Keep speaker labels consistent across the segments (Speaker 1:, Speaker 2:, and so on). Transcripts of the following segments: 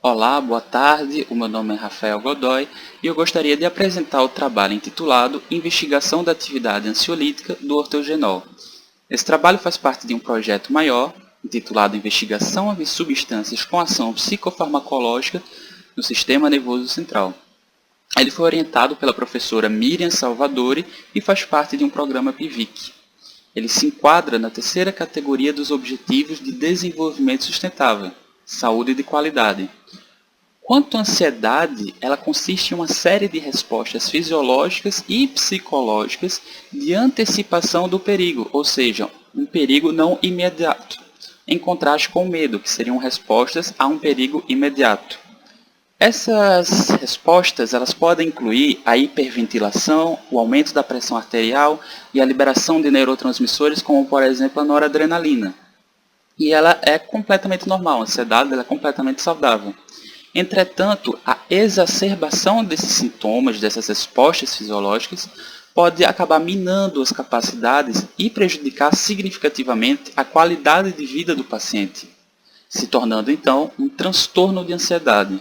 Speaker 1: Olá, boa tarde. O meu nome é Rafael Godoy e eu gostaria de apresentar o trabalho intitulado Investigação da atividade ansiolítica do ortogenol. Esse trabalho faz parte de um projeto maior, intitulado Investigação de substâncias com ação psicofarmacológica no sistema nervoso central. Ele foi orientado pela professora Miriam Salvadori e faz parte de um programa PIVIC. Ele se enquadra na terceira categoria dos Objetivos de Desenvolvimento Sustentável, Saúde de Qualidade. Quanto à ansiedade, ela consiste em uma série de respostas fisiológicas e psicológicas de antecipação do perigo, ou seja, um perigo não imediato, em contraste com o medo, que seriam respostas a um perigo imediato. Essas respostas elas podem incluir a hiperventilação, o aumento da pressão arterial e a liberação de neurotransmissores, como por exemplo a noradrenalina. E ela é completamente normal, a ansiedade ela é completamente saudável. Entretanto, a exacerbação desses sintomas, dessas respostas fisiológicas, pode acabar minando as capacidades e prejudicar significativamente a qualidade de vida do paciente, se tornando então um transtorno de ansiedade.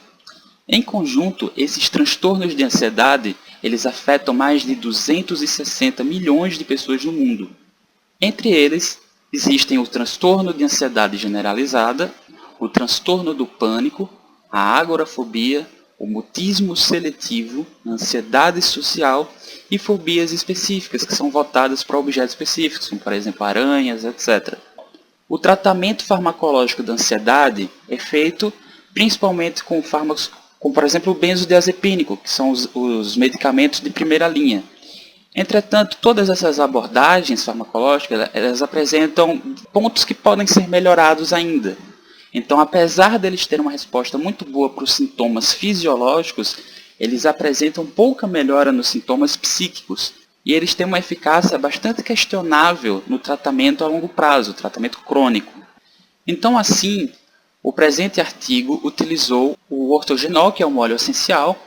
Speaker 1: Em conjunto, esses transtornos de ansiedade, eles afetam mais de 260 milhões de pessoas no mundo. Entre eles, existem o transtorno de ansiedade generalizada, o transtorno do pânico, a agorafobia, o mutismo seletivo, a ansiedade social e fobias específicas, que são voltadas para objetos específicos, como por exemplo aranhas, etc. O tratamento farmacológico da ansiedade é feito principalmente com fármacos como por exemplo o benzodiazepínico, que são os medicamentos de primeira linha. Entretanto, todas essas abordagens farmacológicas, elas apresentam pontos que podem ser melhorados ainda. Então, apesar deles terem uma resposta muito boa para os sintomas fisiológicos, eles apresentam pouca melhora nos sintomas psíquicos. E eles têm uma eficácia bastante questionável no tratamento a longo prazo, tratamento crônico. Então, assim, o presente artigo utilizou o ortogenol, que é um óleo essencial,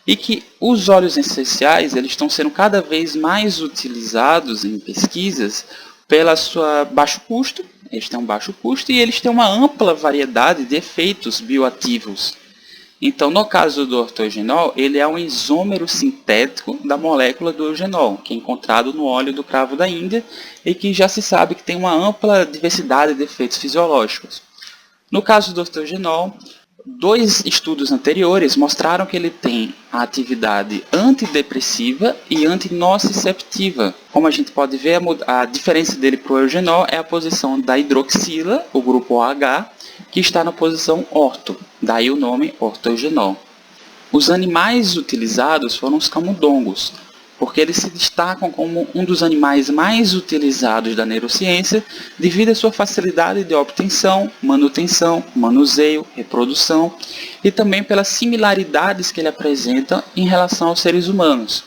Speaker 1: e que os óleos essenciais eles estão sendo cada vez mais utilizados em pesquisas pela sua baixo custo, eles têm um baixo custo e eles têm uma ampla variedade de efeitos bioativos. Então, no caso do ortogenol, ele é um isômero sintético da molécula do eugenol, que é encontrado no óleo do cravo da Índia e que já se sabe que tem uma ampla diversidade de efeitos fisiológicos. No caso do ortogenol, 2 estudos anteriores mostraram que ele tem a atividade antidepressiva e antinociceptiva. Como a gente pode ver, a diferença dele para o eugenol é a posição da hidroxila, o grupo OH, que está na posição orto, daí o nome ortogenol. Os animais utilizados foram os camundongos, porque eles se destacam como um dos animais mais utilizados da neurociência devido à sua facilidade de obtenção, manutenção, manuseio, reprodução e também pelas similaridades que ele apresenta em relação aos seres humanos.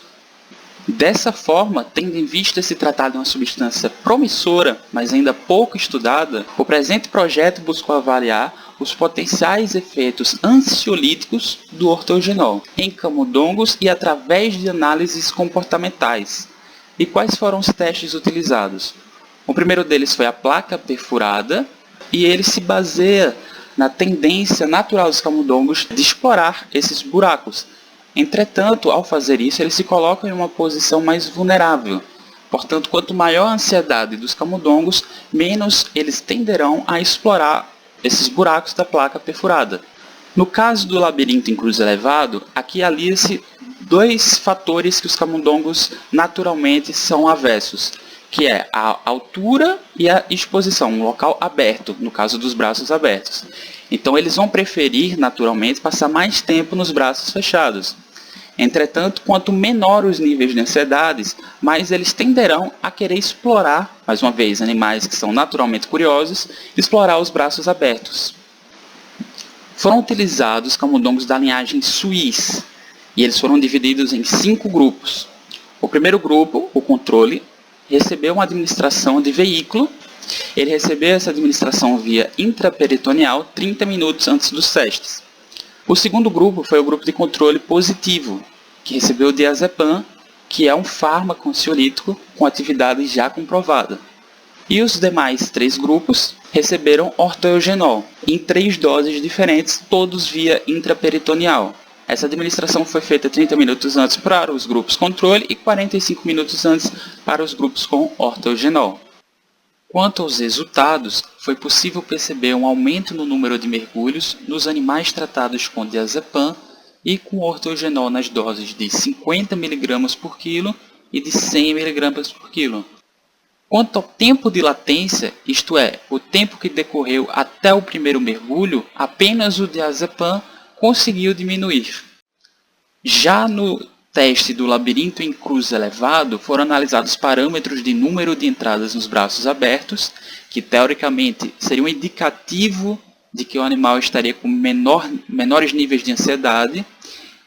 Speaker 1: Dessa forma, tendo em vista se tratar de uma substância promissora, mas ainda pouco estudada, o presente projeto buscou avaliar os potenciais efeitos ansiolíticos do ortogenol em camundongos e através de análises comportamentais. E quais foram os testes utilizados? O primeiro deles foi a placa perfurada e ele se baseia na tendência natural dos camundongos de explorar esses buracos. Entretanto, ao fazer isso, eles se colocam em uma posição mais vulnerável. Portanto, quanto maior a ansiedade dos camundongos, menos eles tenderão a explorar esses buracos da placa perfurada. No caso do labirinto em cruz elevado, aqui alia-se 2 fatores que os camundongos naturalmente são avessos, que é a altura e a exposição, um local aberto, no caso dos braços abertos. Então eles vão preferir naturalmente passar mais tempo nos braços fechados. Entretanto, quanto menor os níveis de ansiedade, mais eles tenderão a querer explorar, mais uma vez, animais que são naturalmente curiosos, explorar os braços abertos. Foram utilizados camundongos da linhagem Suis, e eles foram divididos em 5 grupos. O primeiro grupo, o controle, recebeu uma administração de veículo. Ele recebeu essa administração via intraperitoneal 30 minutos antes dos testes. O segundo grupo foi o grupo de controle positivo, que recebeu o diazepam, que é um fármaco ansiolítico com atividade já comprovada. E os demais 3 grupos receberam ortoeugenol, em 3 doses diferentes, todos via intraperitoneal. Essa administração foi feita 30 minutos antes para os grupos controle e 45 minutos antes para os grupos com ortoeugenol. Quanto aos resultados, foi possível perceber um aumento no número de mergulhos nos animais tratados com diazepam e com ortoeugenol nas doses de 50 mg por quilo e de 100 mg por quilo. Quanto ao tempo de latência, isto é, o tempo que decorreu até o primeiro mergulho, apenas o diazepam conseguiu diminuir. Já no teste do labirinto em cruz elevado, foram analisados parâmetros de número de entradas nos braços abertos, que teoricamente seria um indicativo de que o animal estaria com menores níveis de ansiedade,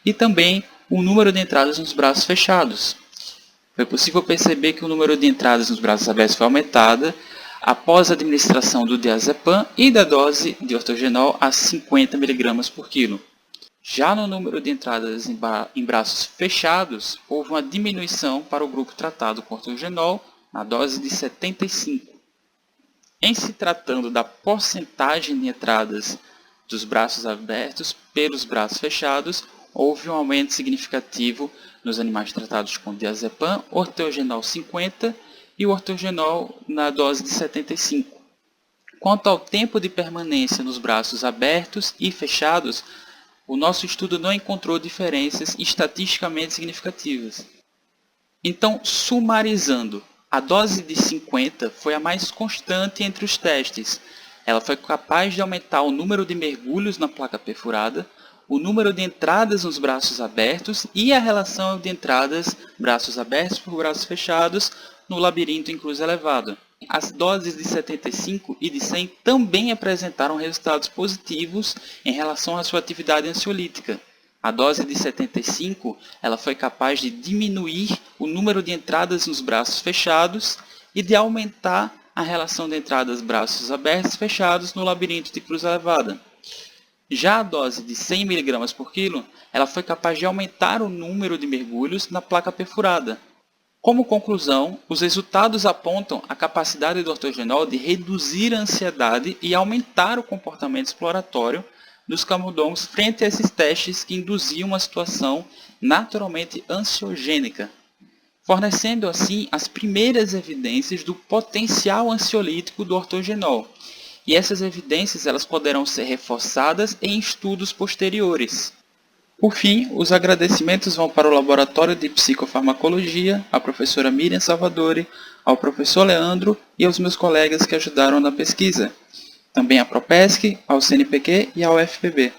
Speaker 1: e também o número de entradas nos braços fechados. Foi possível perceber que o número de entradas nos braços abertos foi aumentada após a administração do diazepam e da dose de ortoeugenol a 50 mg por quilo. Já no número de entradas em braços fechados, houve uma diminuição para o grupo tratado com ortoeugenol na dose de 75. Em se tratando da porcentagem de entradas dos braços abertos pelos braços fechados, houve um aumento significativo nos animais tratados com diazepam, ortoeugenol 50 e o ortoeugenol na dose de 75. Quanto ao tempo de permanência nos braços abertos e fechados, o nosso estudo não encontrou diferenças estatisticamente significativas. Então, sumarizando, a dose de 50 foi a mais constante entre os testes. Ela foi capaz de aumentar o número de mergulhos na placa perfurada, o número de entradas nos braços abertos e a relação de entradas braços abertos por braços fechados no labirinto em cruz elevado. As doses de 75 e de 100 também apresentaram resultados positivos em relação à sua atividade ansiolítica. A dose de 75 ela foi capaz de diminuir o número de entradas nos braços fechados e de aumentar a relação de entradas braços abertos e fechados no labirinto de cruz elevada. Já a dose de 100 mg por quilo ela foi capaz de aumentar o número de mergulhos na placa perfurada. Como conclusão, os resultados apontam a capacidade do ortoeugenol de reduzir a ansiedade e aumentar o comportamento exploratório dos camundongos frente a esses testes que induziam uma situação naturalmente ansiogênica, fornecendo assim as primeiras evidências do potencial ansiolítico do ortoeugenol. E essas evidências elas poderão ser reforçadas em estudos posteriores. Por fim, os agradecimentos vão para o Laboratório de Psicofarmacologia, a professora Miriam Salvadori, ao professor Leandro e aos meus colegas que ajudaram na pesquisa. Também à Propesc, ao CNPq e ao FPB.